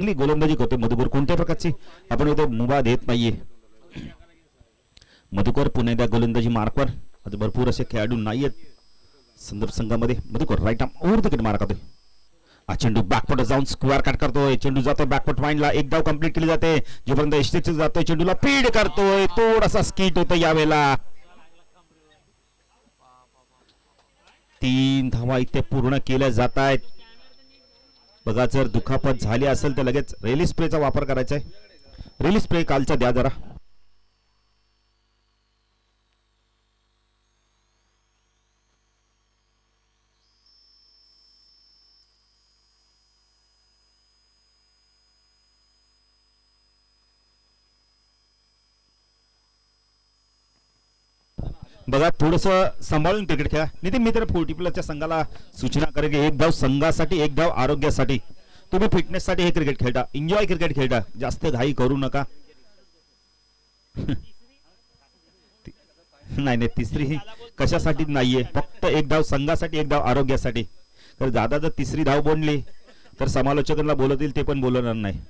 गोलंदाजी करतोय मधुकर. कोणत्या प्रकारची आपण होतो मुभा देत नाहीये. मधुकर पुन्हा एकदा गोलंदाजी मार्कवर. आज भरपूर असे खेळाडू नाहीयेत संदर्भ संघामध्ये. Madhukar right arm over the wicket मार करतोय. हा चेंडू बॅकफुट जाऊन स्क्वेअर कट करतोय. चेंडू जातोय बॅकफुट वाइंडला. एक धाव कंप्लीट केली जाते. जोपर्यंत एसटीच जातोय चेंडूला फीड करतोय. थोडासा स्किट होतं यावेळेला. 3 धावा इथे पूर्ण केल्या जात आहेत. बघा जर दुखापत झाली असेल तर लगेच रेली स्प्रेचा वापर करायचा आहे. रेली स्प्रे कालचा द्या जरा. बघा थोडस सांभाळून क्रिकेट खेळा. नितीन मित्र 40 प्लसच्या संघाला सूचना करेल की एक धाव संघासाठी एक धाव आरोग्यासाठी. तुम्ही फिटनेस साठी हे क्रिकेट खेळता, एन्जॉय क्रिकेट खेळता, जास्त घाई करू नका. नाही तिसरी ही कशासाठी नाहीये, फक्त एक धाव संघासाठी एक धाव आरोग्यासाठी. तर दादा जर तिसरी धाव बोलली तर समालोचकांना बोलतील, ते पण बोलणार नाही.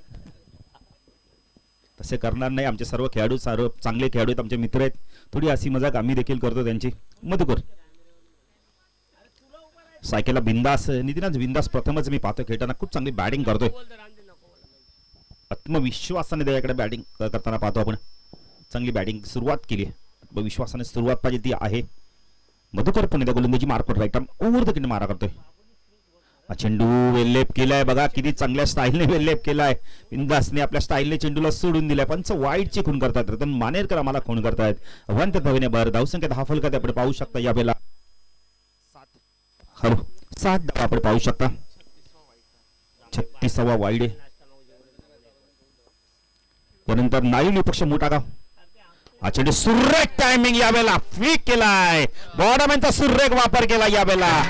तसे करणार नाही. आमचे सर्व खेळाडू सर्व चांगले खेळाडू आहेत, आमचे मित्र आहेत. थोडी अशी मजाक आम्ही देखील करतो त्यांची. मधुकर सायकलला बिंदास. नितीनच बिंदास प्रथमच मी पाहतो खेळताना खूप चांगली बॅटिंग करतोय. आत्मविश्वासाने त्याच्याकडे बॅटिंग करताना पाहतो आपण. चांगली बॅटिंग सुरुवात केली आहे. आत्मविश्वासाने सुरुवात पाहिजे ती आहे. मधुकर पण त्या गोलंदाजी मार्कवर right arm over the wicket मारा करतोय. चेंडू वेल्लेप केलाय. बघा किती चांगल्या स्टाईलने वेल्लेप केलाय. बिंदासने आपल्या स्टाईलने चेंडूला सोडून दिलाय. पंच वाईटची खून करतात. रतन मानेरकर आम्हाला खून करतायत. वंत धावेने भर. धावसंख्येत हा फलक आपण पाहू शकता यावेळेला 7 धावा आपण पाहू शकता. 36वा वाईड आहे. त्यानंतर नाईली पक्ष मोठा गाव. हा चेंडू सुरेख टायमिंग यावेळेला फ्लिक केलाय. बॉडमॅनचा सुरेख वापर केला यावेळेला.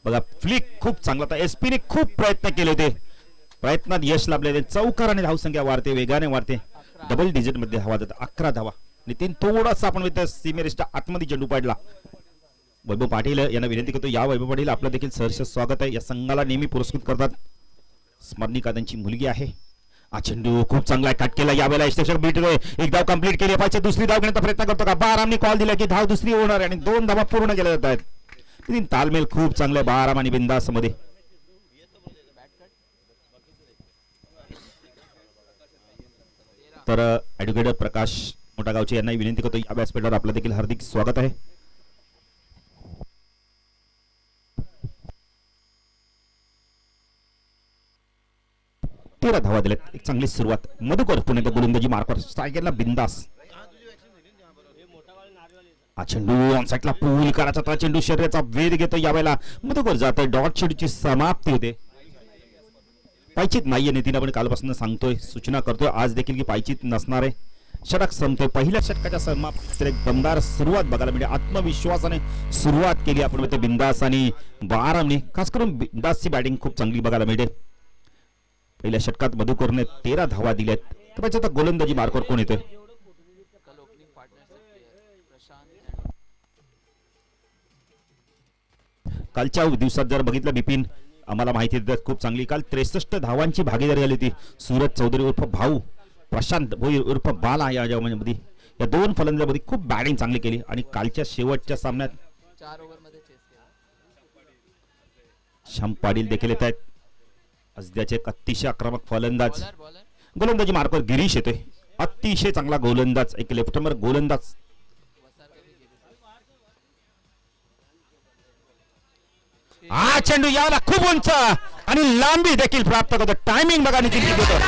बघा फ्लिक खूप चांगला होता. एसपीने खूप प्रयत्न केले होते. प्रयत्नात यश लाभले. चौकाराने धावसंख्या वाढते, वेगाने वाढते. डबल डिजिट मध्ये धावा जातात. 11 धावा. नितीन थोडासा आपण सीमेरिस्ट आतमध्ये चेंडू पाडला. वैभव पाटील यांना विनंती करतो, या वैभव पाटील आपलं देखील सहर्ष स्वागत आहे. या संघाला नेहमी पुरस्कृत करतात. स्मरणिका त्यांची मुलगी आहे. हा चेंडू खूप चांगला कट केला यावेळेला. यशस्वी भेटतोय. एक धाव कंप्लीट केली पाहिजे. दुसरी धाव घेण्याचा प्रयत्न करतो का. बारामने कॉल दिला की धाव दुसरी होणार आणि 2 धावा पूर्ण केल्या जात आहेत. तालमेल खूप चांगलं बाराम आणि बिंदास मध्ये. तर ऍडव्होकेट प्रकाश मोठागावचे यांना विनंती करतो, या व्यासपीठावर आपलं देखील हार्दिक स्वागत आहे. तेरा धावा दिल्यात. एक चांगली सुरुवात. मधुकर पुणे गोलंदाजी मार्कवर. स्ट्रायकरला बिंदास. चेंडू ऑन साईडला पूल करायचा होता. चेंडू शरीराचा वेध घेतो यावेळेला. मधुकर जातोय. डॉट चेंडूची समाप्ती होते. पायचीत नाहीये. नितीन आपण कालपासून सांगतोय, सूचना करतोय आज देखील की पायचीत नसणार आहे. षटक संपतोय. पहिल्या षटकाच्या समाप्तीत एक दमदार सुरुवात बघायला मिळते. आत्मविश्वासाने सुरुवात केली आपण म्हणतो बिंदास आणि बारामने. खास करून बिंदासची बॅटिंग खूप चांगली बघायला मिळते. पहिल्या षटकात मधुकरने 13 धावा दिल्यात. तर आता गोलंदाजी मार्कवर कोण येतोय. कालच्या दिवसात जर बघितलं बिपिन, आम्हाला माहिती देतात खूप चांगली. काल 63 धावांची भागीदारी आली होती. सूरज चौधरी उर्फ भाऊ, प्रशांत भोईर उर्फ बाला या मध्ये या 2 फलंदाजांमध्ये खूप बॅटिंग चांगली केली. आणि कालच्या शेवटच्या सामन्यात 4 ओव्हरमध्ये श्याम पाटील देखील येत आहेत. सध्याचे अतिशय आक्रमक फलंदाज. गोलंदाजी मार्कवर गिरीश येतोय. अतिशय चांगला गोलंदाज, एक लेफ्टमर गोलंदाज. हा चेंडू याला खूप उंच आणि लांबी देखील प्राप्त करतो. टायमिंग बघा नितीन किती होतं.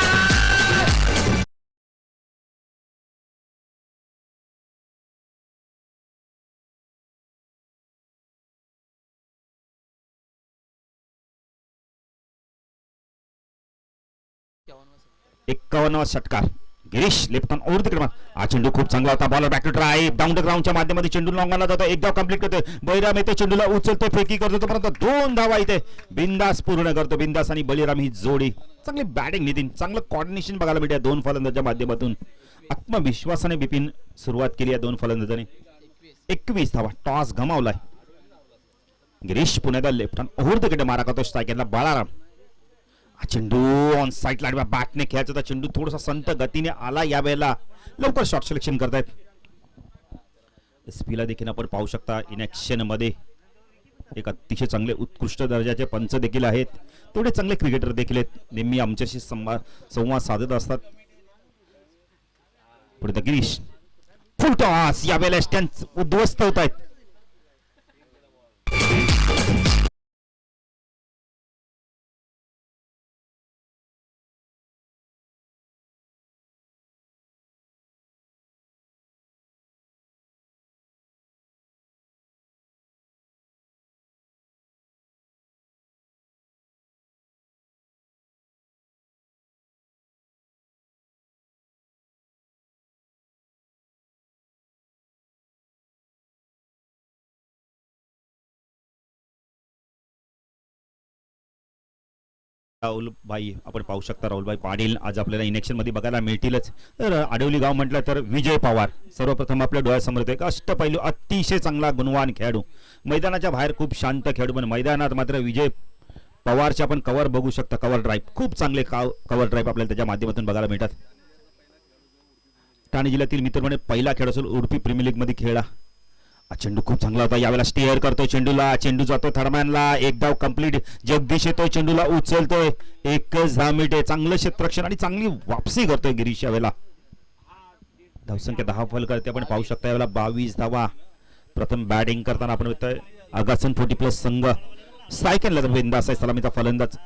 एकावन्नवा षटकार. Girish left on over the wicket. हा चेंडू खूप चांगला होता. Bowler back to try. Down the ग्राउंडच्या माध्यमातून चेंडू लॉंगला जातो. एक धाव कंप्लीट करतोय. बळीराम येते, चेंडूला उचलतो, फेकी करतो, परंतु 2 धावा इथे बिंदास पूर्ण करतो. बिंदास आणि बळीराम ही जोडी चांगली बॅटिंग. नितीन चांगलं कॉर्डिनेशन बघायला मिळते 2 फलंदाजांच्या माध्यमातून. आत्मविश्वासाने बिपिन सुरुवात केली या दोन फलंदाजांनी. 21 धावा, टॉस गमावलाय. Girish Punekar left hand over the wicket मारा करतो स्ट्रायकरला बाळाराम. चेंडू ऑन साईड लाडव्या बॅटने खेळायचा चेंडू थोडासा संत गतीने आला यावेळेला. लवकर शॉट सिलेक्शन करतायत. एसपीला देखील आपण पाहू शकता इन ऍक्शन मध्ये एक अतिशय चांगले उत्कृष्ट दर्जाचे पंच देखील आहेत. तेवढे चांगले क्रिकेटर देखील आहेत. नेहमी आमच्याशी संवाद साधत असतात. पुढे गिरीश फुल टॉस यावेळेला स्टँड उद्ध्वस्त होत आहेत. राहुलभाई आपण पाहू शकता राहुलभाई पाटील आज आपल्याला इनेक्शन मध्ये बघायला मिळतीलच. तर आडवली गाव म्हटलं तर विजय पवार सर्वप्रथम आपल्या डोळ्यासमोर येतो. एक अष्टपैलू अतिशय चांगला गुणवान खेळाडू. मैदानाच्या बाहेर खूप शांत खेळाडू पण मैदानात मात्र विजय पवारचे आपण कव्हर बघू शकता. कव्हर ड्राईव्ह खूप चांगले कव्हर ड्राईव्ह आपल्याला त्याच्या माध्यमातून बघायला मिळतात. ठाणे जिल्ह्यातील मित्रमंडळ पहिला खेळ असेल उडपी प्रीमियर लीग मध्ये खेळला. चेंडू खूप चांगला होता. यावेळेला स्टेअर करतोय चेंडूला. चेंडू जातो थर्डमॅनला. एक धाव कंप्लीट. जगदीश येतोय चेंडूला उचलतोय. एकच 10 मिनिटे चांगलं क्षेत्ररक्षण आणि चांगली वापसी करतोय गिरीश यावेळेला. धावसंख्या 10 फल करते आपण पाहू शकता. यावेळेला 22 धावा. प्रथम बॅटिंग करताना आपण बघतोय आगासन 40+ संघ सायकलला बिंदास आहे सलामीचा फलंदाज.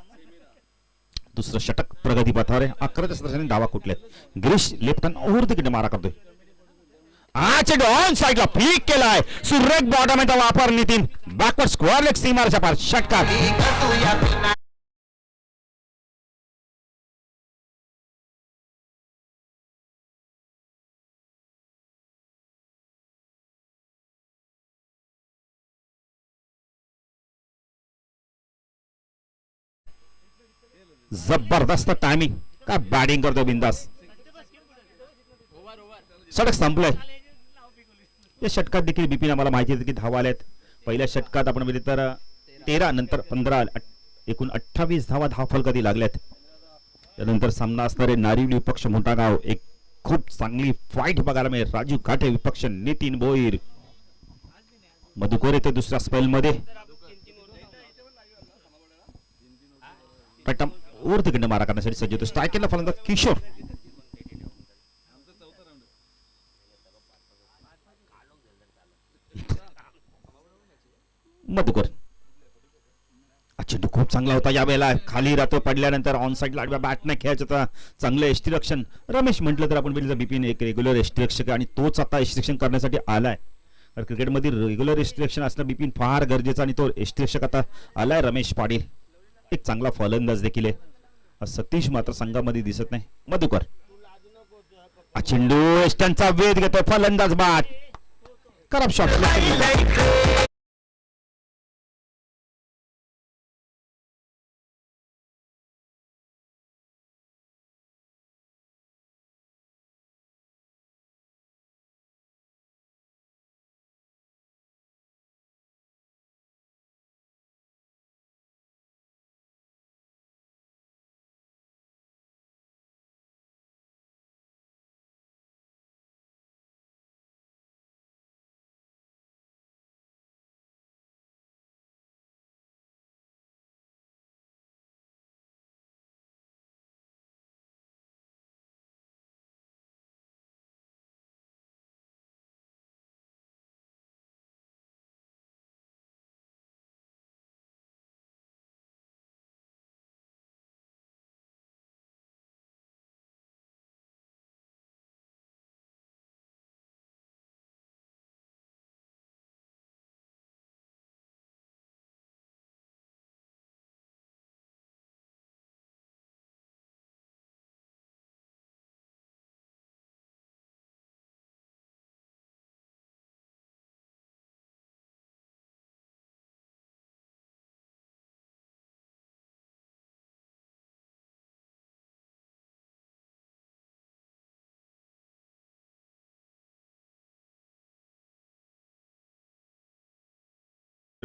दुसरं षटक प्रगती पथारे 11च्या सदस्यांनी धावा कुठल्यात. Girish left hand over the wicket मारा करतोय. चेंडू ऑन साईडला फ्लिक केलाय. सुरेख बॉटमचा वापर नितीन. बॅकवर्ड स्क्वेअर लेग सीमारच्या पार षटकार. जबरदस्त टायमिंग. काय बॅटिंग करतोय बिंदास. षटक संपलंय. या षटकात देखील बिपिन आम्हाला माहिती आहे की धावा आल्यात. पहिल्या षटकात आपण बघितलं तर 13 नंतर 15 एकूण 28 धावा 10 फलकाती लागल्यात. त्यानंतर सामना असणारे नारिवली विपक्ष मोठा गाव. एक खूप चांगली फाईट बघायला मिळेल. राजू घाटे विपक्ष नितीन भोईर. मधुकोर येते दुसऱ्या स्पेल मध्ये. पट्टम ओव्हर द विकेट मारा करण्यासाठी सज्ज होतो. स्ट्रायकरला फलंदाज किशोर. मधुकर चेंडू खूप चांगला होता. यावेळेला खाली राहतो पडल्यानंतर ऑन साईड लाडव्या बॅटने खेळायचं चांगलं एष्टिरक्षण. रमेश म्हटलं तर आपण बघितलं बिपिन एक रेग्युलर एष्टिरक्षक आणि तोच आता एष्टिरक्षण करण्यासाठी आलाय. तर क्रिकेटमध्ये रेग्युलर एष्टिरक्षण असणं बिपिन फार गरजेचं आणि तो एष्टिरक्षक आता आलाय रमेश पाटील. एक चांगला फलंदाज देखील आहे. सतीश मात्र संघामध्ये दिसत नाही. मधुकर चेंडू एस्टनचा वेध घेतो. फलंदाज बाद. करप शॉट.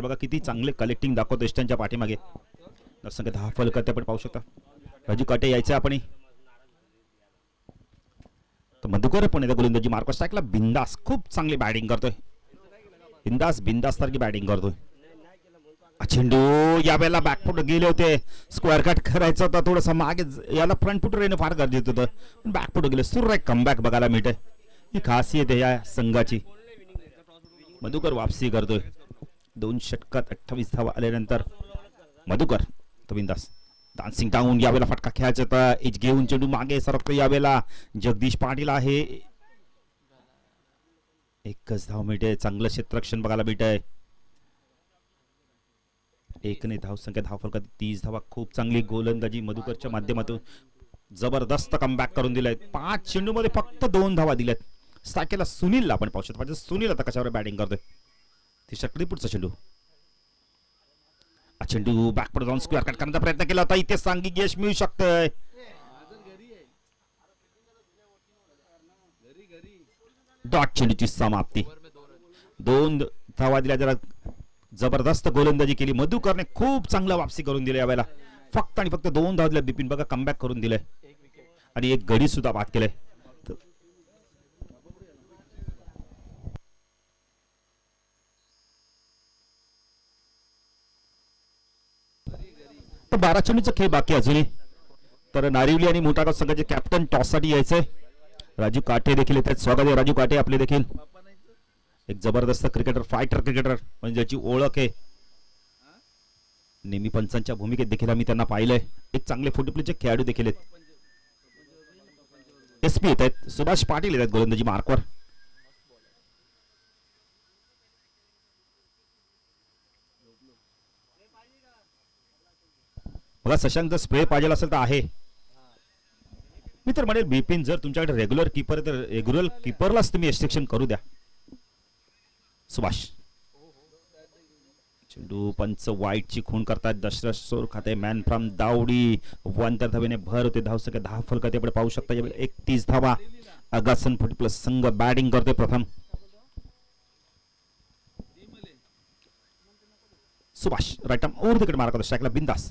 बघा किती चांगले कलेक्टिंग दाखवतो त्यांच्या पाठीमागे. संख्या 10 फलक आपण पाहू शकता. राजू काटे यायचं आपण. तर मधुकर पण येतो गोलंदाजी मार्को स्ट्राईकला. बिंदास खूप चांगली बॅटिंग करतोय. बिंदास सारखी बॅटिंग करतोय. चेंडू यावेळेला बॅकफुट गेले होते. स्क्वेअर कट करायचं होतं थोडंसं मागे. याला फ्रंट फुट येणं फार गरजेचं होतं. बॅकफुट गेले. सुरेख कमबॅक बघायला मिळते. ही खासियत आहे या संघाची. मधुकर वापसी करतोय. 2 षटकात 28 धावा आल्यानंतर मधुकर तो बिंदास डान्सिंग डाऊन. यावेळेला फटका खेळायचा होता. एज घेऊन चेंडू मागे सरकतो. यावेळेला जगदीश पाटील आहे. एकच धाव मिळते. चांगलं क्षेत्ररक्षण बघायला मिळतंय. 1 ने धावसंख्या 10 फलकात 30 धावा. खूप चांगली गोलंदाजी मधुकरच्या माध्यमातून. जबरदस्त कमबॅक करून दिलाय. 5 चेंडू मध्ये फक्त 2 धावा दिल्यात. साकेला सुनीलला आपण पाहू शकतो. सुनील आता कशावर बॅटिंग करतोय. ती षटकडी पुढचा चेंडू. चेंडू बॅकवर जाऊन स्क्वेअर कट करण्याचा प्रयत्न केला होता. इथे सांघिक यश मिळू शकतंय. डॉट चेंडूची समाप्ती. 2 धावा दिल्या. जरा जबरदस्त गोलंदाजी केली. मधुकरने खूप चांगला वापसी करून दिली यावेळेला. फक्त आणि फक्त 2 धावा दिल्या. बिपिन बघा कमबॅक करून दिलंय आणि एक गडी सुद्धा बाद केलंय. तर 12 चेंडूचा खेळ बाकी अजूनही. तर नारिवली आणि मोठागाव संघाचे कॅप्टन टॉस साठी यायचंय. राजू काटे देखील येतात. स्वागत आहे राजू काटे आपले देखील. एक जबरदस्त क्रिकेटर, फायटर क्रिकेटर म्हणजे ज्याची ओळख आहे. नेहमी पंचांच्या भूमिकेत देखील आम्ही त्यांना पाहिलंय. एक चांगले फुटबॉलचे खेळाडू देखील आहेत. एसपी येत आहेत. सुभाष पाटील येतात गोलंदाजी मार्कवर. बघा शशांक जर स्प्रे पाहिजे असेल तर आहे. मी तर म्हणेल बिपिन जर तुमच्याकडे रेग्युलर कीपर तर रेग्युलर कीपरलाच तुम्ही रिस्ट्रिक्शन करू द्या. सुभाष चेंडू पंच वाईटची खून करतात. दशरथ सोर खाते मॅन फ्रॉम दावडी. 1 धावेने भर होते. धावसंख्या 10 फलकात आपण पाहू शकता. 31 धावा. अगासन फुट प्लस संघ बॅटिंग करतोय प्रथम. सुभाष राईट आर्म ओव्हर तिकडे मारत होता. स्ट्राईकला बिंदास.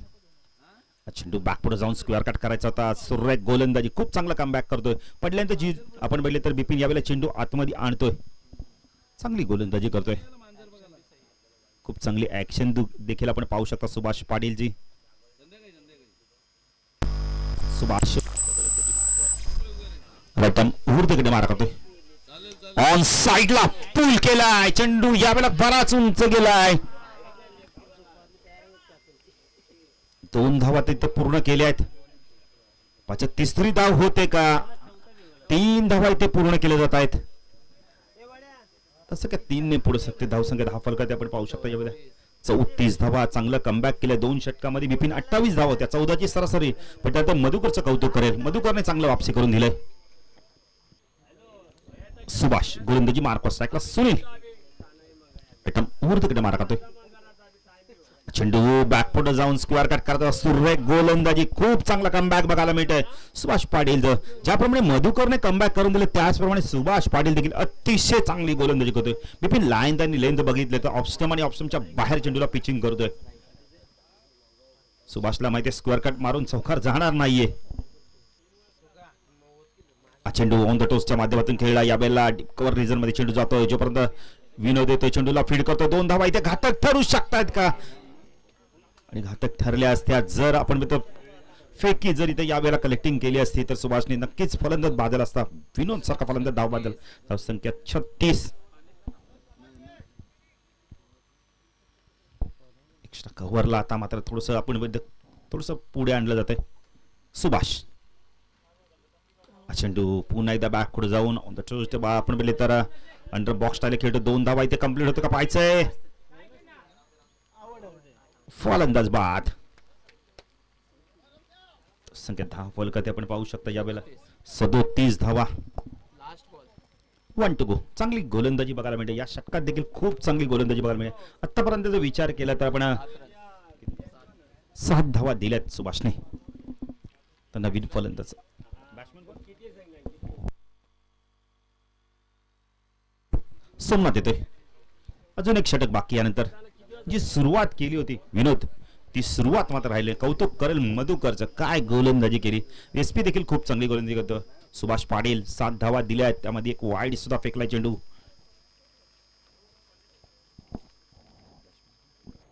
चेंडू बॅक पुढे जाऊन स्क्वेअर कट करायचा होता. सुरेख गोलंदाजी. खूप चांगला कमबॅक करतोय. पडल्यानंतर जी आपण बघितले तर बिपिन यावेळेला चेंडू आतमध्ये आणतोय. चांगली गोलंदाजी करतोय. खूप चांगली ऍक्शन देखील आपण पाहू शकता सुभाष पाटील जी. सुभाष राईट आर्म ओव्हर तिकडे मारा करतोय. ऑन साइडला पूल केलाय. चेंडू यावेळेला बराच उंच गेलाय. 2 धावा तिथे पूर्ण केल्या आहेत. 35री धाव होते का. 3 धावा इथे पूर्ण केल्या जात आहेत. तसं काय 3 ने पुढे शकते. धावसंख्या 10 फलकात आपण पाहू शकता. यावेळेला 34 धावा. चांगलं कमबॅक केलं. 2 षटकामध्ये बिपिन 28 धावा होत्या. 14ची सरासरी. पण त्यात मधुकरचं कौतुक करेल. मधुकरने चांगलं वापसी करून दिलंय. सुभाष गोलंदाजी मार्को स्ट्राईकला. सुनील एकदम ऊर तिकडे मारा करतोय. चेंडू बॅकफुट जाऊन स्क्वेअर कट करतो. सुरेख गोलंदाजी. खूप चांगला कमबॅक बघायला मिळतंय सुभाष पाटील. ज्याप्रमाणे मधुकरने कमबॅक करून दिले त्याचप्रमाणे सुभाष पाटील देखील अतिशय चांगली गोलंदाजी करतोय. बिपिन लाईन त्यांनी लेंथ बघितले तर ऑफस्टम आणि ऑफस्टमच्या बाहेर चेंडूला पिचिंग करतोय. सुभाषला माहिती स्क्वेअर कट मारून चौकार जाणार नाहीये. चेंडू ऑन द टोसच्या माध्यमातून खेळला. यावेळेला कव्हर रिजन मध्ये चेंडू जातोय. जोपर्यंत विनोद येतोय चेंडूला फीड करतो. 2 धावा इथे घातक ठरू शकतात का. आणि घातक ठरल्या असत्या जर आपण फेकी जर इथे यावेळेला कलेक्टिंग केली असती तर सुभाषने नक्कीच फलंदाज बादल असता. विनोद सारखा फलंदाज धाव बादल. धावसंख्या 36. एक्स्ट्रा कव्हरला आता मात्र थोडस आपण थोडस पुढे आणलं जातंय. सुभाष चेंडू पुन्हा एकदा बॅक पुढे जाऊन आपण बोलले तर अंडर बॉक्स स्टाईल खेळतो. 2 धावा इथे कंप्लीट होतं का पाहायचंय. फलंदाज बाद. संख्या 10 फलकात आपण पाहू शकता. यावेळेला 37 धावा. 1 टू गो. चांगली गोलंदाजी बघायला मिळते. या षटकात देखील खूप चांगली गोलंदाजी बघायला मिळते. आतापर्यंत जर विचार केला तर आपण 7 धावा दिल्यात सुभाषने. तर नवीन फलंदाज सोमनाथ येतोय. अजून एक षटक बाकी. यानंतर जी सुरुवात केली होती विनोद, ती सुरुवात मात्र राहिली. कौतुक करेल मधुकरचं, काय गोलंदाजी केली. एसपी देखील खूप चांगली गोलंदाजी करतो. सुभाष पाटील 7 धावा दिल्या आहेत, त्यामध्ये एक वाईड सुद्धा फेकलाय चेंडू.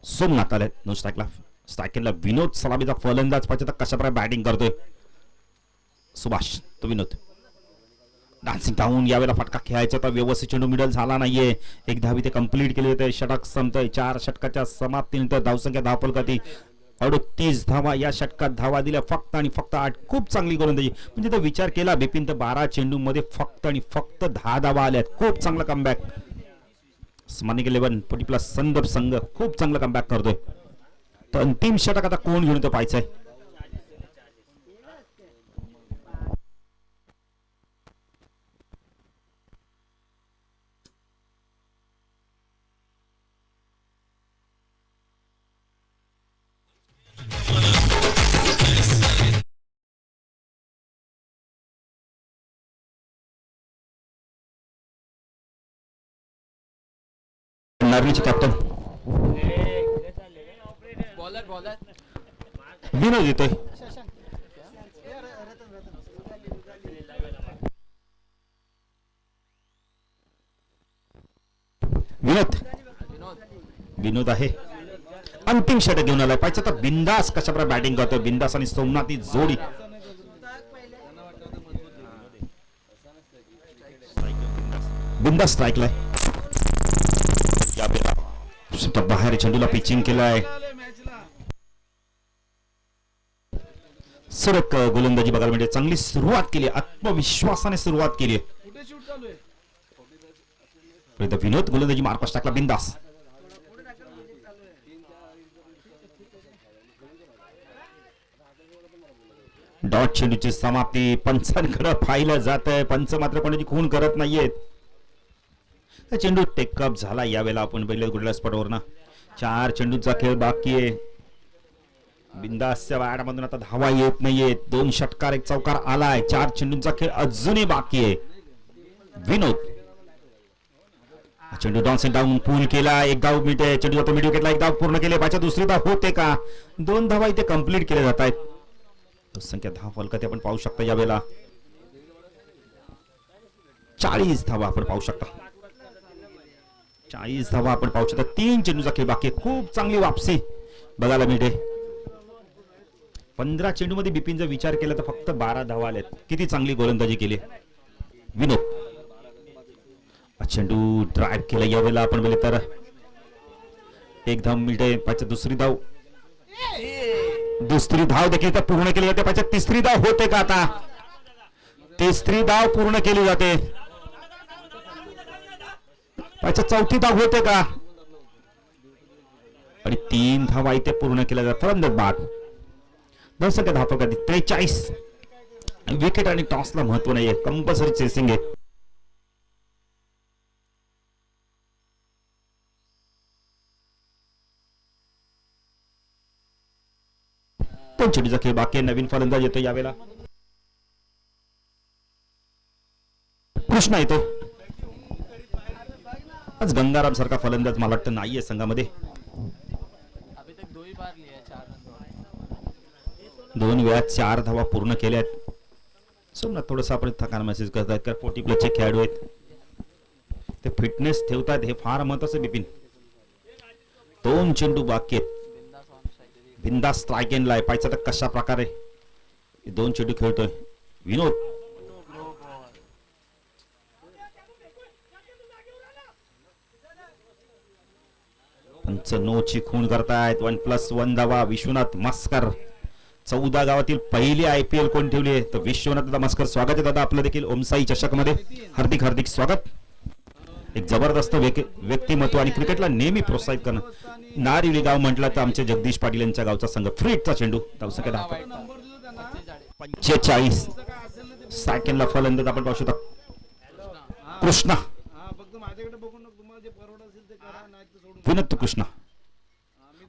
सोमनाथ आले नो स्ट्राईकला. स्ट्राईकला विनोद सलामीचा फलंदाज पाहिजे तर कशाप्रकारे बॅटिंग करतोय सुभाष. तो विनोद डान्सिंग धावून यावेळेला फटका खेळायचा तर व्यवस्थित चेंडू मिडल झाला नाहीये. एक धावी ते कंप्लीट केले होते. षटक संपतंय. 4 षटकाच्या समाप्तीनंतर धावसंख्या धावफलकाती 38 धावा. या षटकात धावा दिल्या फक्त आणि फक्त 8. खूप चांगली गोलंदाजी. म्हणजे तो विचार केला बिपिन तर 12 चेंडूमध्ये फक्त आणि फक्त 10 धावा आल्यात. खूप चांगला कमबॅक. स्मानिक 11 40 प्लस संदर्भ संघ खूप चांगला कमबॅक करतोय. तर अंतिम षटक आता कोण घेऊन तो पाहायचंय. नार्वीचे कॅप्टन विनोद येतोय. विनोद आहे. अंतिम षटक घेऊन आलाय. पाहिजे तर बिंदास कशाप्रकारे बॅटिंग करतोय. बिंदास आणि सोमनाथ जोडी. बिंदास स्ट्राईकला बाहेर चेंडूला पिचिंग केलाय. सडक गोलंदाजी बघायला म्हणजे चांगली सुरुवात केली. आत्मविश्वासाने सुरुवात केली. विनोद गोलंदाजी मार्कस टाकला बिंदास. डॉट चेंडूची समाप्ती पंचांकडे पाहिलं जात आहे. पंच मात्र कोणाची खून करत नाहीयेत. चेंडू टेकअप झाला. यावेळेला आपण पहिले गुडल्या स्पॉटवर ना 4 चेंडूचा खेळ बाकी आहे. बिंदासच्या वाड्यामधून आता धावा येत नाहीयेत. 2 षटकार 1 चौकार आलाय. 4 चेंडूचा खेळ अजूनही बाकी आहे. विनोद चेंडू डाऊन डाऊन पूल केला. 1 धाव मिळते. चेंडू जातो मिडविकेटला घेतला. 1 धाव पूर्ण केले. पाहिजे दुसरी धाव होते का. 2 धावा इथे कंप्लीट केले जात आहेत. संख्या धाव फलकात आपण पाहू शकता. यावेळेला 40 धावा आपण पाहू शकता. 40 धावा आपण पाहू शकता. 3 चेंडूचा खेळ बाकी. खूप चांगली वापसी बघायला मिळते. 15 चेंडूमध्ये बिपिनचा विचार केला तर फक्त 12 धावा आल्यात. किती चांगली गोलंदाजी केली विनोद. चेंडू ड्राइव्ह केला. यावेळेला आपण बोलले तर 1 धाव मिळते. पाहिजे दुसरी धाव. दुसरी धाव देखील तर पूर्ण केली जाते. पाहिजे तिसरी धाव होते का. आता तिसरी धाव पूर्ण केली जाते. पाहिजे चौथी धाव होते का. आणि 3 धावा इथे पूर्ण केल्या जातात. फलंदाज बाद. धावसंख्या धाव फलकात 43. विकेट आणि टॉसला महत्व नाहीये. कंपल्सरी चेसिंग आहे. चेंडूचा खेळ बाकी. नवीन फलंदाज येतो यावेळेला. कृष्णा येतो. आज गंगाराम सारखा फलंदाज मला वाटतं नाहीये संघामध्ये. 2 वेळा 4 धावा पूर्ण केल्यात. सोमनाथ थोडंसं आपण थकान मेसेज करतायत कारण 40 प्लसचे खेळाडू आहेत. ते फिटनेस ठेवतात हे फार महत्वाचं. बिपिन 2 चेंडू बाकी आहेत. बिंदास स्ट्राईक एंड लाय. पाहिजे तर कशा प्रकारे 2 चेंडू खेळतोय विनोद. पंच नोची खून करतायत. 1+1 धावा. विश्वनाथ मस्कर 14 गावातील पहिले IPL कोण ठेवले तर विश्वनाथ दादा मस्कर. स्वागत आहे दादा आपलं देखील ओमसाई चषक मध्ये. हार्दिक हार्दिक स्वागत. एक जबरदस्त व्यक्तिमत्व आणि क्रिकेटला नेहमी प्रोत्साहित करणं. नारिवली गाव म्हटलं तर आमचे जगदीश पाटील यांच्या गावचा संघ. फ्रीटचा चेंडू. धावसंख्या 45. सेकंडला फलंदाज आपण पाहू शकतो कृष्णा. विनोद कृष्णा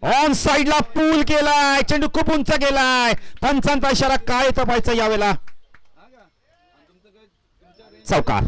ऑन साइडला पूल केलाय. चेंडू खूप उंच गेलाय. पंचांचा इशारा काय तपायचा यावेळेला. चौकार.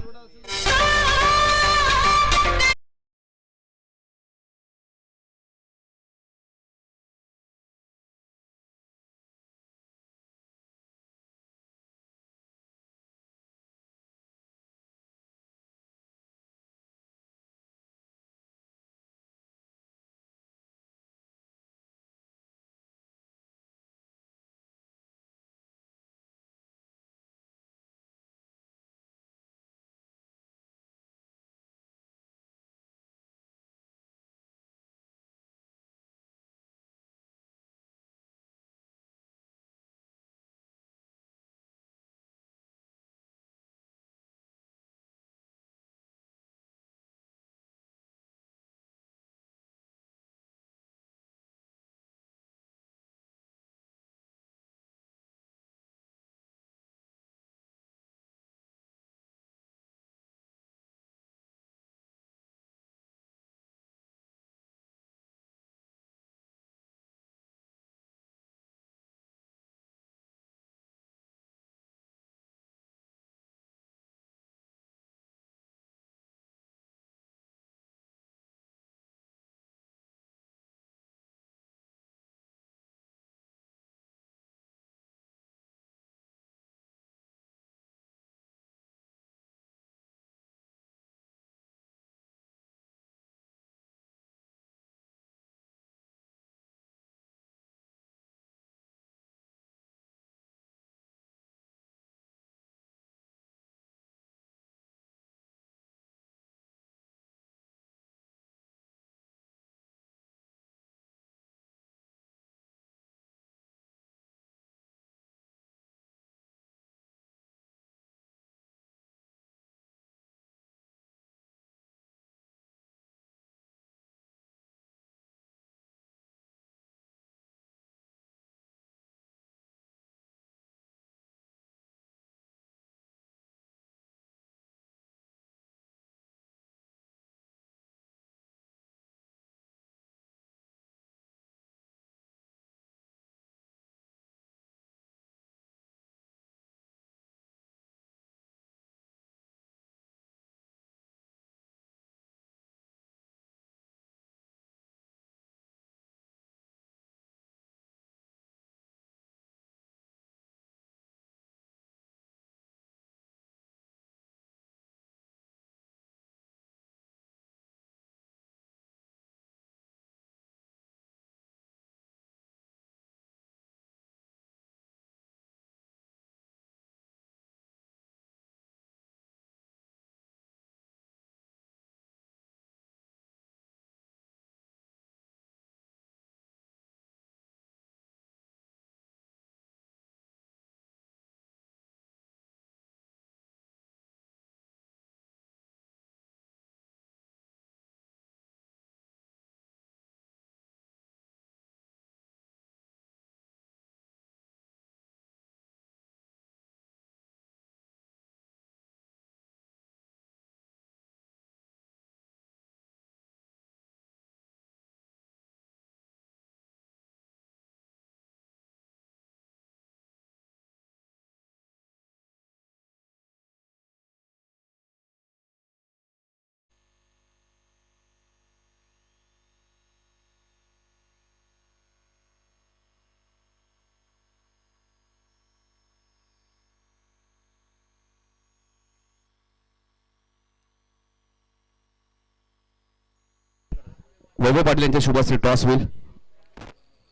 वैभव पाटील यांच्या शुभाश्री टॉस होईल.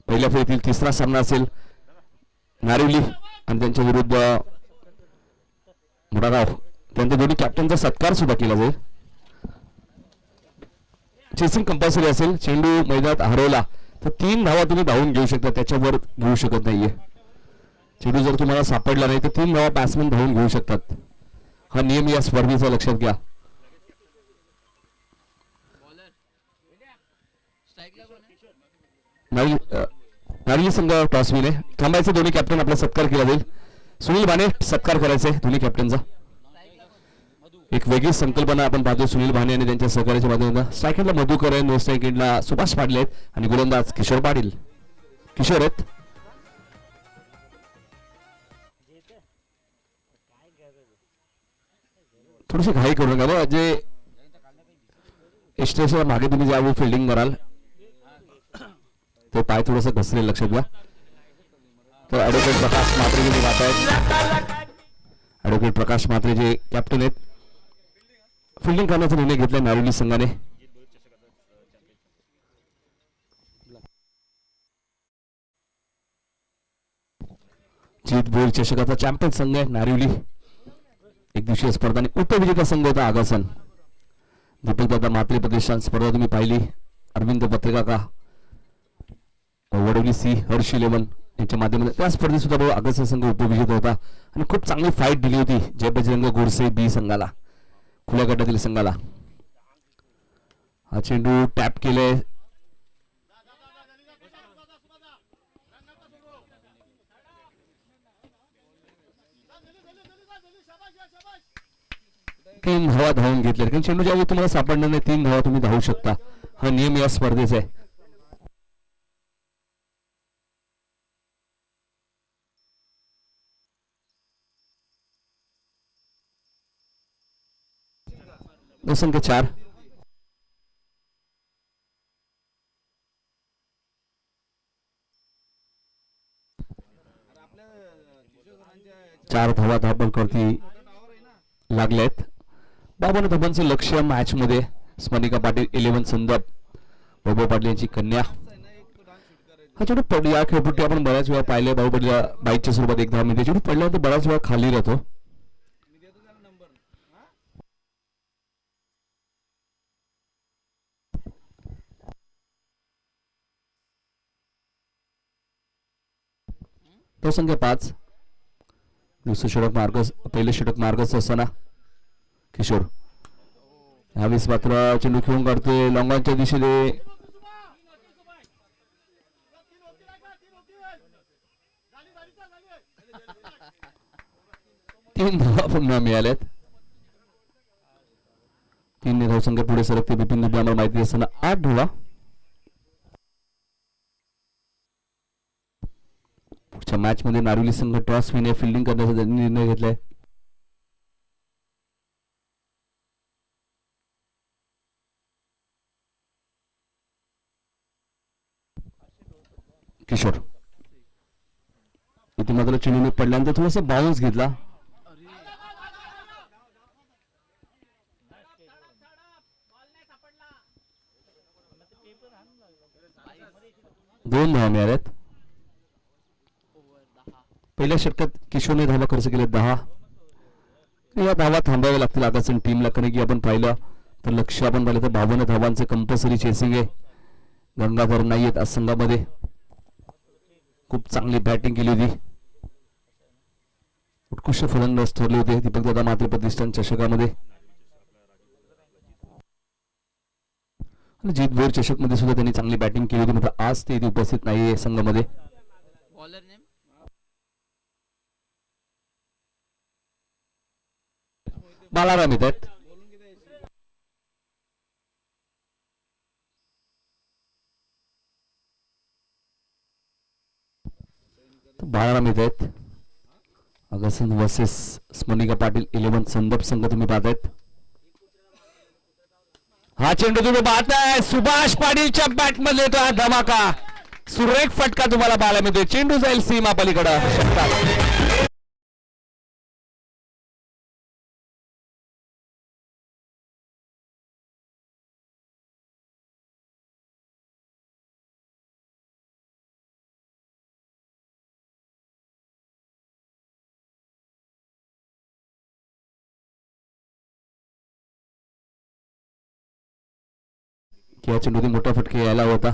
पहिल्या फेरीतील तिसरा सामना असेल नारिवली आणि त्यांच्या विरुद्ध मुडागाव. त्यांच्या दोन्ही कॅप्टनचा सत्कार सुद्धा केला जाईल. चेसिंग कंपल्सरी असेल. चेंडू मैदानात हरवला तर 3 धावा तुम्ही धावून घेऊ शकता, त्याच्यावर घेऊ शकत नाहीये. चेंडू जर तुम्हाला सापडला नाही तर 3 धावा बॅट्समन धावून घेऊ शकतात. हा नियम या स्पर्धेचा लक्षात घ्या. नारिवली संघ टॉस विने थांबायचे. दोन्ही कॅप्टन आपला सत्कार केला जाईल. सुनील भाने सत्कार करायचे दोन्ही कॅप्टनचा. एक वेगळी संकल्पना आपण पाहतो सुनील भाने आणि त्यांच्या सहकार्याच्या माध्यमातून. स्ट्रायकरला मधुकर आहे, नो स्ट्रायकरला सुभाष पाटील आहेत आणि गोलंदाज किशोर पाटील. किशोर आहेत. थोडीशी घाई करू नका. जे स्टेशनच्या मागे तुम्ही ज्यावेळी फिल्डिंग कराल ते पाय थोडंसं घसरेल, लक्षात घ्या. तर ॲडव्होकेट प्रकाश म्हात्रे जे जात आहेत, ॲडव्होकेट प्रकाश म्हात्रे जे कॅप्टन आहेत, फिल्डिंग करण्याचा निर्णय घेतला नारिवली संघाने. जीत बोल चषकाचा चॅम्पियन संघ आहे नारिवली. एक दिवसीय स्पर्धा आणि उपविजेता संघ होता आगासन. दीपकदादा म्हात्रे प्रतिष्ठान स्पर्धा तुम्ही पाहिली. अरविंद पत्रिका का वडोली सी हर्ष 11 यांच्या माध्यमातून त्या स्पर्धेत सुद्धा आगासन संघ उपविजेता होता आणि खूप चांगली फाईट दिली होती जय बजरंग गोडसे बी संघाला, खुल्या गटातील संघाला. हा चेंडू टॅप केले. तीन धावा धावून घेतल्या. कारण चेंडू ज्यावेळी तुम्हाला सापडणार नाही 3 धावा तुम्ही धावू शकता. हा नियम या स्पर्धेचा आहे. संख्या 4. चार धावा धावपळकरती लागलेत. 52 धावांचं लक्ष मॅच मध्ये. स्मनिका पाटील 11 संदप, वैभव पाटील यांची कन्या. हा चेंडू पडला. या खेळपट्टी आपण बऱ्याच वेळा पाहिले. बाहुबलीला बाईकच्या स्वरूपात 1 धाव मिळते. चेंडू पडल्यानंतर बऱ्याच वेळा खाली राहतो. तो संख्या 5. दुसरं षटक मार्गच, पहिले षटक मार्गच असताना किशोर यावेळेस मात्र चेंडू खेळून काढतोय लॉंगॉनच्या दिशेने. 3 धावा पुन्हा मिळाल्यात. 3 धावसंख्या पुढे सरकते. बिपिन दुबे आम्हाला माहिती असताना 8 धावा. पुढच्या मॅच मध्ये नारिवली संघ टॉस विने फिल्डिंग करण्याचा निर्णय घेतलाय. किशोर इथे मात्र चेंडूने पडल्यानंतर थोडासा बाउन्स घेतला. दोन धावा मिळाल्यात. पहिल्या षटकात किशोरने धावा खर्च केले 10. या धावा थांबाव्या लागतील आगासन टीमला. कारण की आपण पाहिलं तर लक्ष आपण पाहिलं तर 52 धावांचं कंपल्सरी चेसिंग आहे. गंगाधर नाही आहेत आज संघामध्ये. खूप चांगली बॅटिंग केली होती. उत्कृष्ट फलंदाज ठरले होते दीपकदादा म्हात्रे प्रतिष्ठान चषकामध्ये. जीत बोर चषक मध्ये सुद्धा त्यांनी चांगली बॅटिंग केली होती. मात्र आज ते उपस्थित नाहीये संघामध्ये. बालाराम येतात. बालाराम येत आहेत. अगसन वर्सेस स्मनिका पाटील 11 संदप संघ तुम्ही पाहतायत. हा चेंडू तुम्ही पाहताय सुभाष पाटीलच्या बॅट मध्ये येतो. हा धमाका सुरेख फटका तुम्हाला पाहायला मिळतोय. चेंडू जाईल सीमा पलीकडे. या चेंडूने मोठा फटके यायला होता.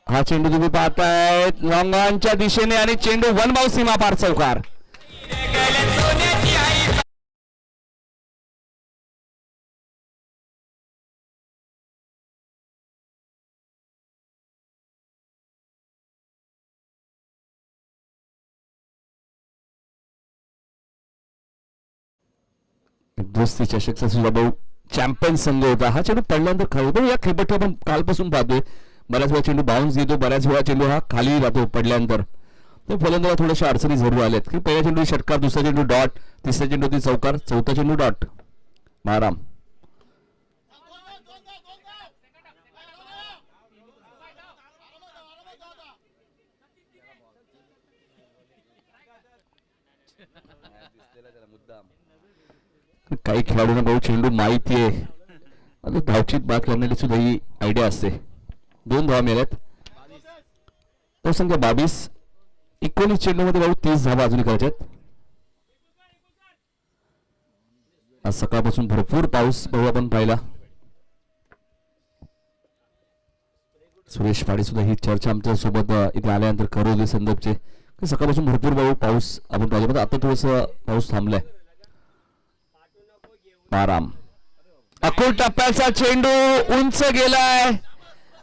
हा चेंडू तुम्ही पाहताय लॉंगॉनच्या दिशेने आणि चेंडू वन बाउंस सीमा पार चौकार. दोस्ती चषकचा सुद्धा भाऊ चॅम्पियन संघ होता. हा चेंडू पडल्यानंतर खरं या खेळपट्टी आपण कालपासून पाहतोय. बऱ्याच वेळा चेंडू बाउन्स देतो, बऱ्याच वेळा चेंडू हा खाली राहतो पडल्यानंतर. तर फलंदाला थोड्याशा अडचणी जरूर आल्यात की पहिल्या चेंडू षटकार, दुसरा चेंडू डॉट, तिसरा चेंडू चौकार, चौथा चेंडू डॉट. माराम काही खेळाडूंना भाऊ चेंडू माहिती आहे, धावचीत बाद करण्याची सुद्धा ही आयडिया असते. 2 धावा मिळाल्यात. तो संख्या 22. 19 चेंडू मध्ये भाऊ 30 धावा अजून करायच्यात. आज सकाळपासून भरपूर पाऊस भाऊ आपण पाहिला. सुरेश पाडे सुद्धा ही चर्चा आमच्या सोबत इथे आल्यानंतर करू संदर्भचे. सकाळपासून भरपूर भाऊ पाऊस आपण पाहिला, आता थोडस पाऊस थांबलाय. आराम अकुल टप्प्याचा चेंडू उंच गेलाय,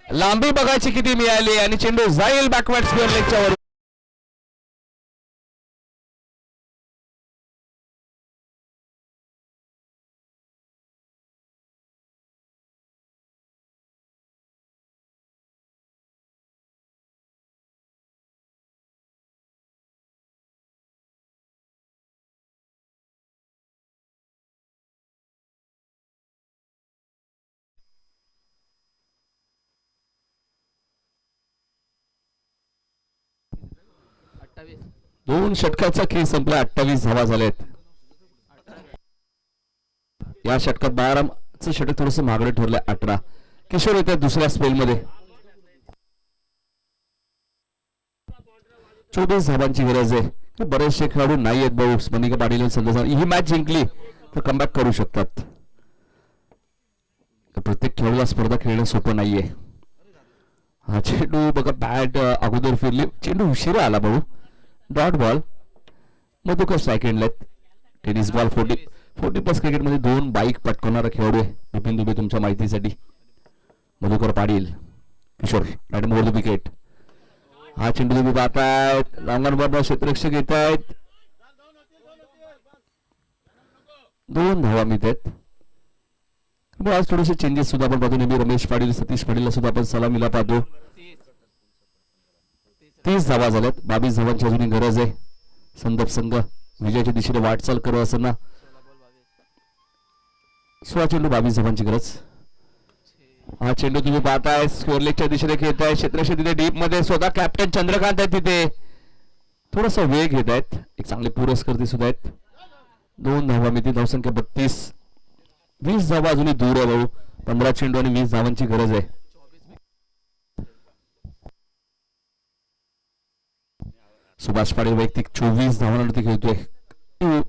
लांबी बघायची किती मिळाली आणि चेंडू जाईल बॅकवर्ड स्क्वेअर लेगच्या वर. दोन षटकाचा खेळ संपला. 28 धावा झालेत. या षटकात 12चं षटक थोडस महागडे ठरलंय. 18 किशोर येतात दुसऱ्या स्पेल मध्ये. 24 धावांची गरज आहे. बरेचसे खेळाडू नाही आहेत भाऊ. मनिका पाटील संदेश ही मॅच जिंकली तर कमबॅक करू शकतात. प्रत्येक खेळाडूला स्पर्धा खेळणं सोपं नाहीये. हा चेंडू बघा बॅट अगोदर फिरली, चेंडू उशिरा आला भाऊ. Dot ball. मधुकर सेकंड लेत. टेनिस बॉल 40 प्लस क्रिकेट मध्ये 2 बाईक पटकवणारा खेळाडू आहे बिपिन दुबे. तुमच्या माहितीसाठी Madhukar Patil. Kishore bat more the wicket. हा चेंडू तुम्ही पाहतायत रांगणवर क्षेत्ररक्षक येत आहेत. 2 धावा मिळतात. आज थोडेसे चेंजेस सुद्धा आपण पाहतो. नेहमी रमेश पाटील, सतीश पाटीलला सुद्धा आपण सलामीला पाहतो. 30 धावा झाल्यात. 22 धावांची अजूनही गरज आहे. संदर्भ संघ विजयाच्या दिशेने वाटचाल करत असताना 16 चेंडू 22 धावांची गरज. हा चेंडू तुम्ही पाहताय स्क्वेअर लेगच्या दिशेने खेळत आहे. क्षेत्ररक्षक तिथे डीप मध्ये स्वतः कॅप्टन चंद्रकांत आहे तिथे. थोडासा वेग घेत आहेत. एक चांगले पुरस्कर्ते सुद्धा आहेत. 2 धावा मिळतील. धावसंख्या 32. 20 धावा अजूनही दूर आहे भाऊ. 15 चेंडू आणि 20 धावांची गरज आहे. सुभाष पाटील वैयक्तिक 24 धावांवरती खेळतोय.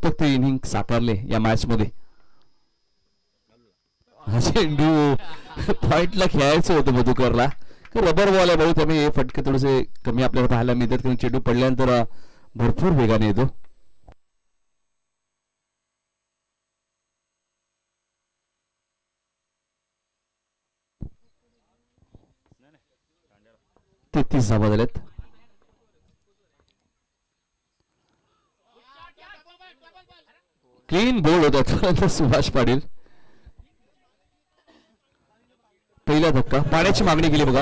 फक्त इनिंग साकारले या मॅच मध्ये. हा चेंडू पॉइंटला खेळायचं होतं मधुकरला. रबर बॉल आहे भाऊ, त्यामुळे फटके थोडेसे कमी आपल्याला पाहायला मिळतात. कारण चेंडू पडल्यानंतर भरपूर वेगाने येतो. तेहतीस धावा झाल्यात. क्लीन बोल्ड होता सुभाष पाटील. पहिला धक्का. पाण्याची मागणी केली बघा.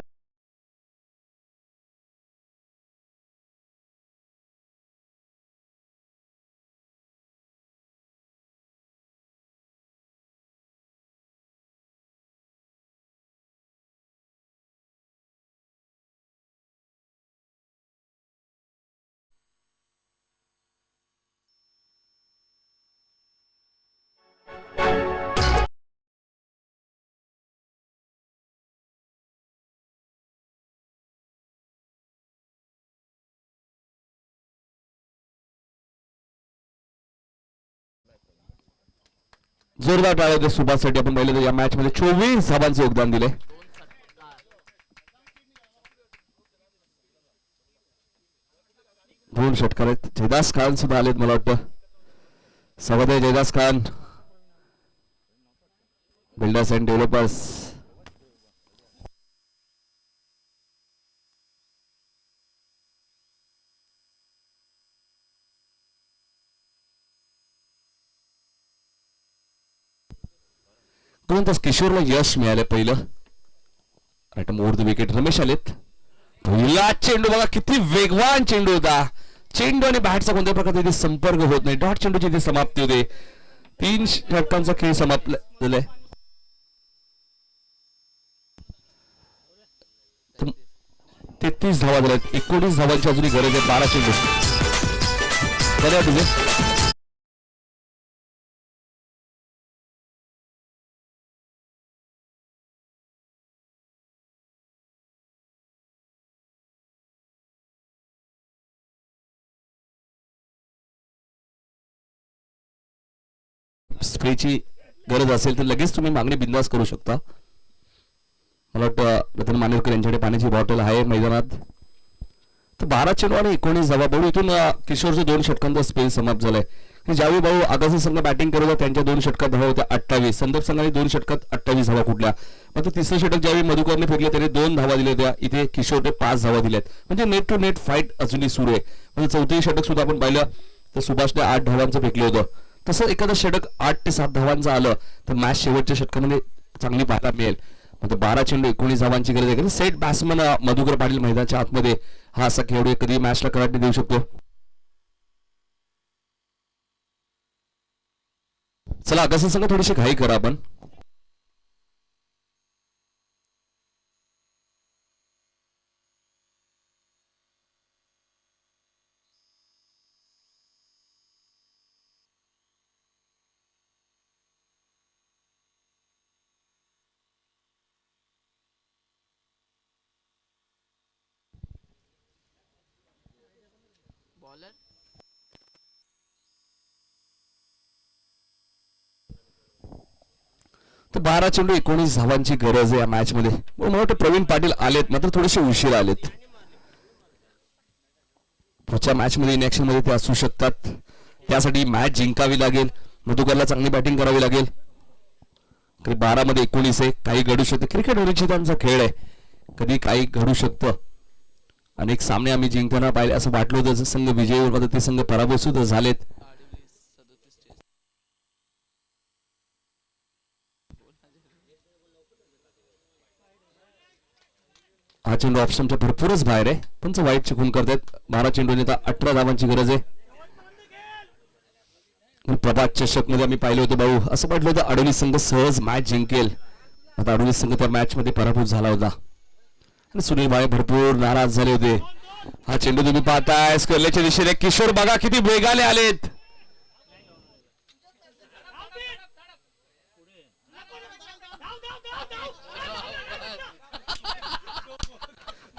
जोरदार टाळ्या होते सुभाषसाठी. आपण पाहिलं तर या मॅच मध्ये 24 धावांचे योगदान दिले. दोन षटकार आहेत. जयदास खान सुद्धा आलेत मला वाटतं. स्वागत आहे Jaydas Khan, builders and developers. किशोरला यश मिळालं पहिलं. Right more the wicket. Ramesh आलेत. पहिला चेंडू बघा किती वेगवान चेंडू होता. चेंडू आणि बॅटचा कोणत्या प्रकारे तिथे संपर्क होत नाही. डॉट चेंडूची इथे समाप्ती होते. 3 षटकांचा खेळ समाप्त झालाय. 33 धावा झाल्यात. 19 धावांची अजूनही गरज आहे. 12 चेंडू बऱ्या तुझे. स्प्रेची गरज असेल तर लगेच तुम्ही मागणी बिंदास करू शकता. मला वाटतं रतन मानेरकर यांच्याकडे पाण्याची बॉटल आहे मैदानात. तर 12 चेंडू आणि 19 धावा. भाऊ इथून किशोरचे 2 षटकांचा स्पेल समाप्त झालाय. ज्यावेळी भाऊ आगासी संघ बॅटिंग करत होता त्यांच्या 2 षटकात धावा होत्या 28. संदर्भ संघाने 2 षटकात 28 धावा कुठल्या. मात्र तिसरं षटक ज्यावेळी मधुकरने फेकले त्याने 2 धावा दिल्या होत्या. इथे किशोरने 5 धावा दिल्यात. म्हणजे नेट टू नेट फाईट अजूनही सुरू आहे. म्हणजे चौथी षटक सुद्धा आपण पाहिलं तर सुभाषने 8 धावांचं फेकलं होतं. तसं एखादं षटक 8 ते 7 धावांचं आलं तर मॅच शेवटच्या षटकामध्ये चांगली पाहायला मिळेल. म्हणजे 12 चेंडू 19 धावांची गरज आहे. सेट बॅट्समन मधुकर पाटील मैदानाच्या आतमध्ये हा असा खेळाडू कधी मॅचला कराटे देऊ शकतो. चला कसं सांगा थोडीशी घाई करा आपण. तर 12 चेंडू 19 धावांची गरज आहे या मॅच मध्ये. मला वाटतं प्रवीण पाटील आलेत मात्र थोडेसे उशीर आलेत. पुढच्या मॅच मध्ये इनॅक्शन मध्ये ते असू शकतात. त्यासाठी मॅच जिंकावी लागेल. मधुकरला चांगली बॅटिंग करावी लागेल. 12 मध्ये 19 आहे. काही घडू शकते. क्रिकेट अनिश्चितांचा खेळ आहे. कधी काही घडू शकतं. अनेक सामने आम्ही जिंकताना पाहिले असं वाटलं होतं संघ विजयी होईल ते संघ पराभव सुद्धा झालेत. हा चेंडू ऑप्शनच्या भरपूरच बाहेर आहे. पण वाईट चिकून करतायत. 12 चेंडूने आता 18 धावांची गरज आहे. प्रभात चषक मध्ये आम्ही पाहिलं होतं भाऊ असं वाटलं होतं अडोली संघ सहज मॅच जिंकेल. आता अडोली संघ त्या मॅच मध्ये पराभूत झाला होता आणि सुनील भाई भरपूर नाराज झाले होते. हा चेंडू तुम्ही पाहताय स्करलेच्या दिशेने. किशोर बघा किती वेगाने आलेत.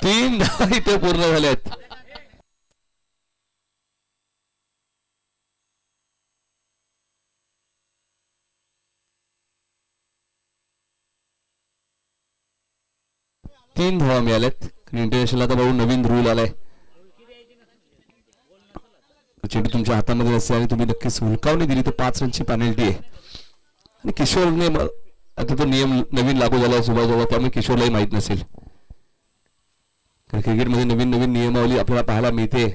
तीन धावा इथे पूर्ण झाल्यात. तीन धावा मिळाल्यात. इंटरनॅशनल आता भाऊ नवीन रूल आलाय. चेंडू तुमच्या हातामध्ये नसेल आणि तुम्ही नक्कीच हुलकावणी दिली तर 5 रनची पेनल्टी आहे. आणि किशोरने आता तो नियम नवीन लागू झाला सुभाषजवळ त्यामुळे किशोरलाही माहित नसेल. क्रिकेटमध्ये नवीन नवीन नियमावली आपल्याला पाहायला मिळते.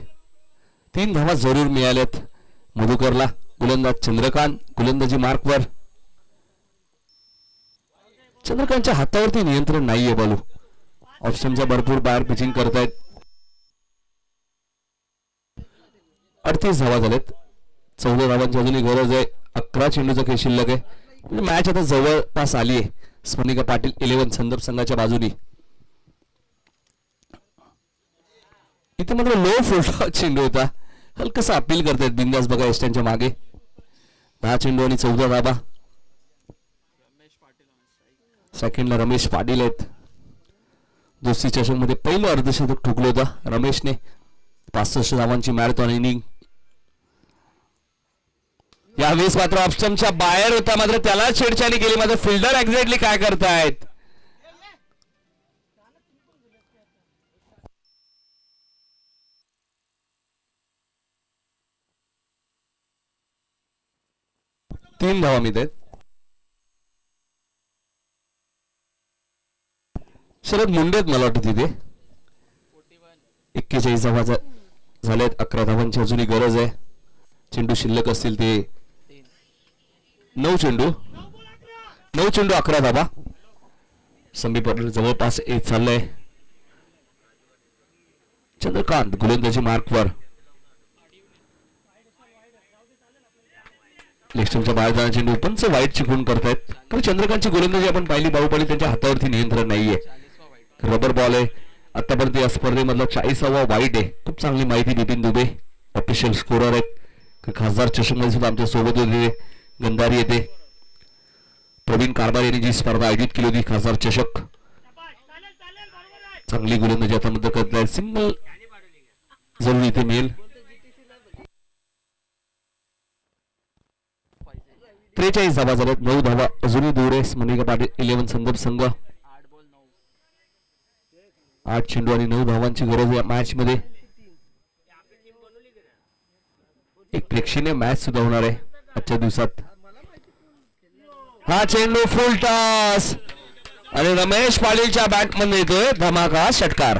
3 धावा जरूर मिळाल्यात मधुकरला. गोलंदाज चंद्रकांत गोलंदाजी मार्कवर. चंद्रकांतच्या हातावरती नियंत्रण नाहीये बालू. ऑप्शनच्या भरपूर बाहेर पिचिंग करतायत. 38 धावा झाल्यात. 14 धावांची अजूनही गरज आहे. 11 चेंडूचा खेळ शिल्लक आहे. म्हणजे मॅच आता जवळपास आली आहे. स्मरणिका पाटील 11 संदर्भ संघाच्या बाजूनी. इथे मात्र लो फुल चेंडू होता. हलकसा अपील करतायत बिंदास बघा एस्टनच्या मागे. 10 चेंडू आणि 14 धावा. सेकंडला रमेश पाटील आहेत. दोस्ती चषक मध्ये पहिलं अर्धशतक ठोकलं होतं रमेशने. 65 धावांची मॅरेथॉन इनिंग. यावेळेस मात्र ऑप्शनच्या बाहेर होता, मात्र त्याला छेडछाडी केली. मात्र फिल्डर एक्झॅक्टली काय करतायत? तीन धावा मिळत. शरद मुंडेत मला वाटतं तिथे 41 धावा झाल्यात. 11 धावांची अजूनही गरज आहे. चेंडू शिल्लक असतील ते 9 चेंडू 11 धावा. समीप जवळपास एक चाललंय. चंद्रकांत गोलंदाजी मार्कवर. लेफ्टच्या बाहेर जाणारे चेंडू पण वाईट चिकून करतायत. कारण चंद्रकांतची गोलंदाजी आपण पाहिली बाहुबली, त्यांच्या हातावरती नियंत्रण नाहीये. रबर बॉल आहे. आतापर्यंत या स्पर्धेमधला 40वा वाईट आहे. खूप चांगली माहिती बिपिन दुबे ऑफिशियल स्कोरर आहेत. खासदार चषक मध्ये सुद्धा आमच्या सोबत होते. गंधारी येते. प्रवीण कारभार यांनी जी स्पर्धा आयोजित केली होती खासदार चषक, चांगली गोलंदाजी आता मध्ये करतायत. सिंगल जरूर इथे मिळेल. 43 धावा झाल्यात. 9 धावा अजूनही दूर आहे. मनिका पाटील 11 संदर्भ संघ. 8 चेंडू आणि 9 धावांची गरज या मॅच मध्ये. एक प्रेक्षणीय मॅच सुद्धा होणार आहे आजच्या दिवसात. हा चेंडू फुल टॉस आणि रमेश पाटीलच्या बॅट मध्ये येतोय धमाका षटकार.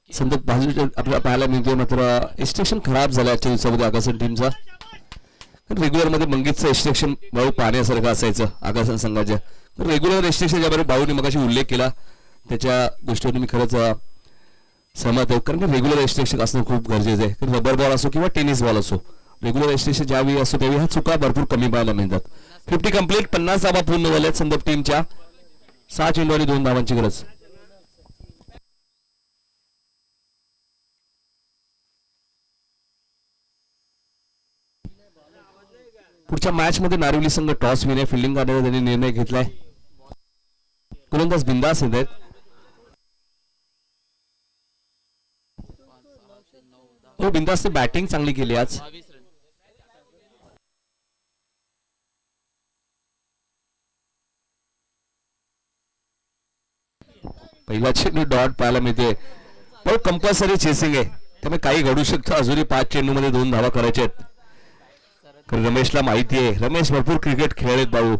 संदीप बाजूच्या आपल्याला पाहायला मिळतोय. मात्र एक्स्ट्रेक्शन खराब झालं आजच्या दिवसामध्ये आगासन टीमचा. रेग्युलर मध्ये मंगीतचं एक्स्ट्रेक्शन भाऊ पाहण्यासारखं असायचं आगासन संघाच्या. रेग्युलर एक्स्ट्रेक्शन ज्याबरोबर भाऊने मगाशी उल्लेख केला त्याच्या गोष्टीवर मी खरंच सहमत आहे. कारण रेग्युलर एक्स्ट्रेक्शन असणं खूप गरजेचं आहे. रबर बॉल असो किंवा टेनिस बॉल असो, रेग्युलर एक्स्ट्रेक्शन ज्यावेळी असतो त्यावेळी ह्या चुका भरपूर कमी पाहायला मिळतात. 50 कंप्लीट. 50 धावा पूर्ण झाल्यात संदीप टीमच्या. 6 चेंडू आणि 2 धावांची गरज. पुढच्या मॅच मध्ये नारिवली संघ टॉस विने फिल्डिंग करण्याचा त्यांनी निर्णय घेतलाय. गोलंदाज बिंदास येत आहेत. हो, बिंदास बॅटिंग चांगली केली आज. पहिला चेंडू डॉट पाहायला मिळते. पण कंपल्सरी चेसिंग आहे त्यामुळे काही घडू शकतं. अजूनही 5 चेंडू मध्ये 2 धावा करायच्या आहेत. रमेशला माहिती आहे. रमेश भरपूर क्रिकेट खेळलेत भाऊ.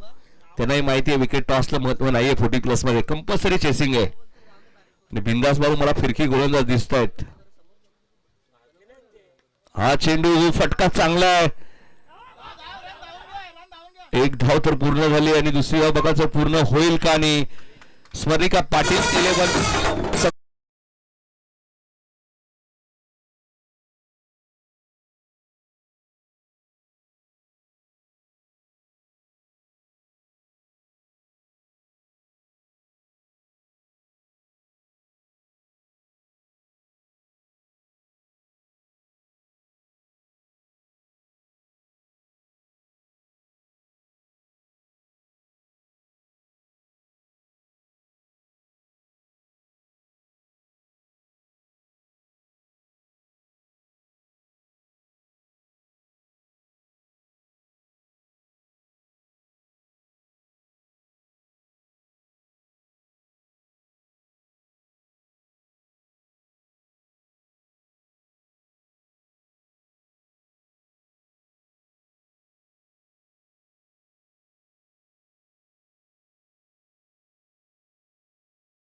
त्यांनाही माहिती आहे विकेट टॉसला महत्व नाहीये 40 प्लस मध्ये. कंपल्सरी चेसिंग आहे. आणि बिंदास भाऊ मला फिरकी गोलंदाज दिसत आहेत. हा चेंडू फटका चांगला आहे. एक धाव तर पूर्ण झाली आणि दुसरी धाव बघा पूर्ण होईल का. आणि स्मरिका पाटील 11